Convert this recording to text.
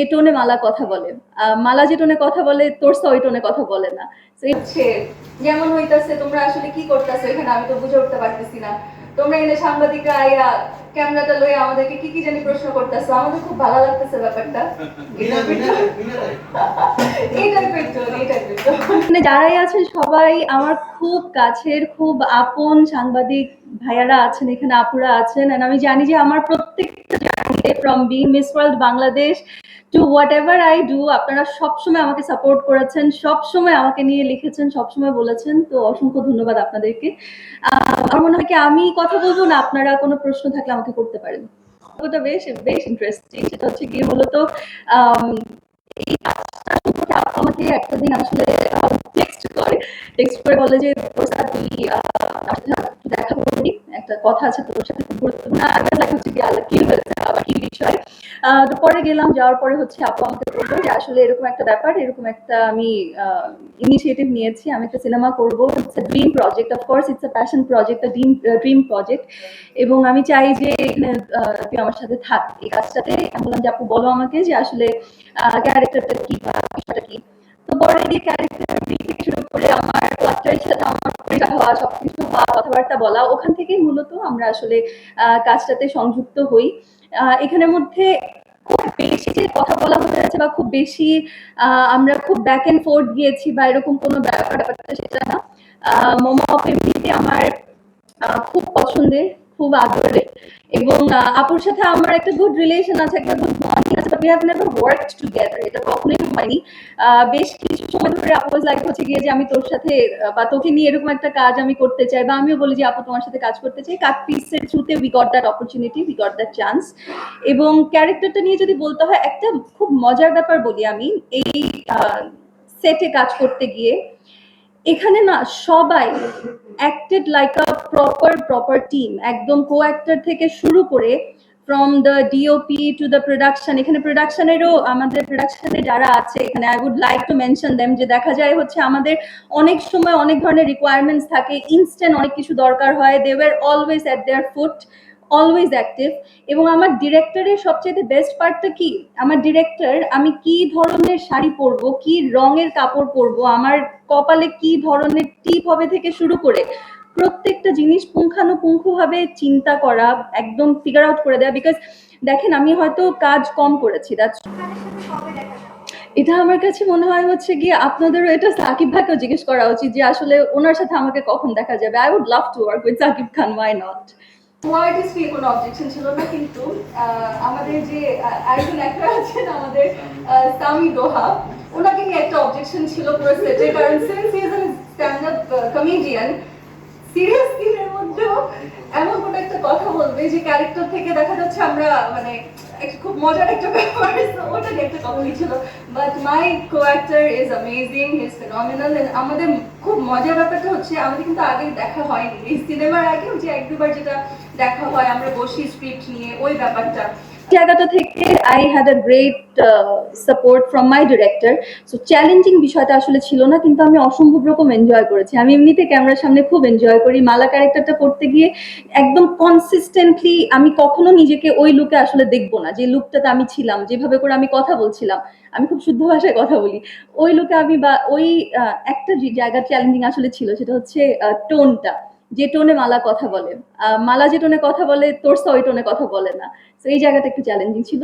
যে টোনে মালা কথা বলে, মালা যে টোনে কথা বলে তোরসা ওই টোনে কথা বলে না। হচ্ছে যেমন হইতাছে তোমরা আসলে কি করতেছো এখানে, আমি তো বুঝে উঠতে পারতেছি না। তোমরা এনে সাংবাদিকরা আইয়া ক্যামেরাটা লয়ে আমাদেরকে কি কি জানি প্রশ্ন করতেছো, আমাদের খুব ভালো লাগতেছে ব্যাপারটা। যারাই আছেন সবাই আমার খুব কাছের, খুব আপন সাংবাদিক ভাইয়ারা আছেন এখানে, আপুরা আছেন। আমি জানি যে আমার প্রত্যেকটা জার্নিতে from being Miss World Bangladesh to whatever I do, আপনারা সবসময় আমাকে সাপোর্ট করেছেন, সবসময় আমাকে নিয়ে লিখেছেন, সবসময় বলেছেন। তো অসংখ্য ধন্যবাদ আপনাদেরকে। আমার মনে হয় কি আমি কথা বলবো না, আপনারা কোনো প্রশ্ন থাকলে আমাকে করতে পারেন। ওটা বেশ বেশ ইন্টারেস্টিং। সেটা হচ্ছে কি মূলত এই কাজটা সম্পর্কে আমাকে একটা দিন আসলে টেক্সট করে বলে যে তুই দেখা করবি, একটা কথা আছে তোর সাথে খুব গুরুত্বপূর্ণ। আমি লাইক হচ্ছে কি আল্লাহ কি হয়েছে আবার কি বিষয়। তো পরে গেলাম, যাওয়ার পরে হচ্ছে আপু আমাকে বললো যে আসলে এরকম একটা ব্যাপার, এরকম একটা আমি ইনিশিয়েটিভ নিয়েছি, আমি একটা সিনেমা করবো। It's a dream project, of course it's a passion project, a dream project. এবং আমি চাই যে তুই আমার সাথে থাক এই কাজটাতে। আমি বললাম যে আপু বলো আমাকে যে আসলে ক্যারেক্টারটা কি বা বিষয়টা কি। তো পরে দিয়ে ক্যারেক্টার থেকে শুরু করে আমার ক্লাস্টারের সাথে আমার পরিচয় হওয়া, সবকিছু হওয়া, কথাবার্তা বলা, ওখান থেকেই মূলত আমরা আসলে কাজটাতে সংযুক্ত হই। এখানের মধ্যে খুব বেশি যে কথা বলা হয়েছে বা খুব বেশি আমরা খুব ব্যাক এন্ড ফোর্থ গিয়েছি বা এরকম কোনো ব্যাপারটা সেটা না। মোমো অফ এমনিতে আমার খুব পছন্দের, খুব আদরের। এবং আপুর সাথে আমার একটা গুড রিলেশন আছে, একটা গুড বন্ডিং আছে, but we have never worked together, এটা কখনোই হয়নি। বেশ কিছু সময় ধরে আপু ওয়াজ লাইক হচ্ছে গিয়ে যে আমি তোর সাথে বা তোকে নিয়ে এরকম একটা কাজ আমি করতে চাই, বা আমিও বলি যে আপু তোমার সাথে কাজ করতে চাই। কাট পিসের থ্রুতে we got that opportunity, we got that chance. এবং ক্যারেক্টারটা নিয়ে যদি বলতে হয়, একটা খুব মজার ব্যাপার বলি আমি। এই সেটে কাজ করতে গিয়ে এখানে না সবাই acted like a proper team, একদম কো অ্যাক্টর থেকে শুরু করে from the DOP to the production. এখানে প্রোডাকশনেরও আমাদের প্রোডাকশনে যারা আছে এখানে, I would like to mention them, যে দেখা যায় হচ্ছে আমাদের অনেক সময় অনেক ধরনের রিকোয়ারমেন্টস থাকে, ইনস্ট্যান্ট অনেক কিছু দরকার হয়। They were always at their foot, always active. এবং আমার ডিরেক্টরের সবচেয়ে বেস্ট পার্টটা কি, আমার ডিরেক্টর আমি কি ধরনের শাড়ি পরবো, কি রঙের কাপড় পরবো, আমার কপালে কি ধরনের টিপ হবে থেকে শুরু করে প্রত্যেকটা জিনিস পুঙ্খানুপুঙ্খভাবে চিন্তা করা, একদম ফিগার আউট করে দেওয়া। বিকজ দেখেন আমি হয়তো কাজ কম করেছি, এটা আমার কাছে মনে হয় হচ্ছে গিয়ে আপনাদেরও এটা সাকিব ভাইকেও জিজ্ঞেস করা উচিত যে আসলে ওনার সাথে আমাকে কখন দেখা যাবে। I would love to work with Sakib Khan, why not. ওয়ার্ডস ফি কোনো অবজেকশন ছিল না, কিন্তু আমাদের যে আরেকজন অ্যাক্টর আছেন আমাদের সামি দোহা, ওনাকে নিয়ে একটা অবজেকশন ছিল পুরো সেটে। কারণ since he is a stand up comedian, serious সিনের মধ্যেও এমন কোনো একটা কথা বলবে যে ক্যারেক্টার থেকে দেখা যাচ্ছে আমরা মানে খুব মজার একটা ব্যাপার, ওটা নিয়ে একটা কথা ছিল। But my co actor is amazing, he is phenomenal. আমাদের খুব মজার ব্যাপারটা হচ্ছে আমাদের কিন্তু আগে দেখা হয়নি, এই সিনেমার আগেও যে এক দুবার যেটা দেখা হয় আমরা বসি স্ক্রিপ্ট নিয়ে, ওই ব্যাপারটা জায়গাটা থেকে I had a great support from my director. So challenging বিষয়টা আসলে ছিল না, কিন্তু আমি অসম্ভব রকম এনজয় করেছি। আমি এমনিতে ক্যামেরার সামনে খুব এনজয় করি। মালা ক্যারেক্টারটা করতে গিয়ে একদম কনসিস্টেন্টলি আমি কখনো নিজেকে ওই লুকে আসলে দেখবো না, যে লুকটাতে আমি ছিলাম, যেভাবে করে আমি কথা বলছিলাম, আমি খুব শুদ্ধ ভাষায় কথা বলি, ওই লুকে আমি বা ওই একটা জায়গা চ্যালেঞ্জিং আসলে ছিল, সেটা হচ্ছে টোনটা, যে টোনে মালা কথা বলে, মালা যে টোনে কথা বলে তোরসা ওই টোনে কথা বলে না। তো এই জায়গাটা একটু চ্যালেঞ্জিং ছিল।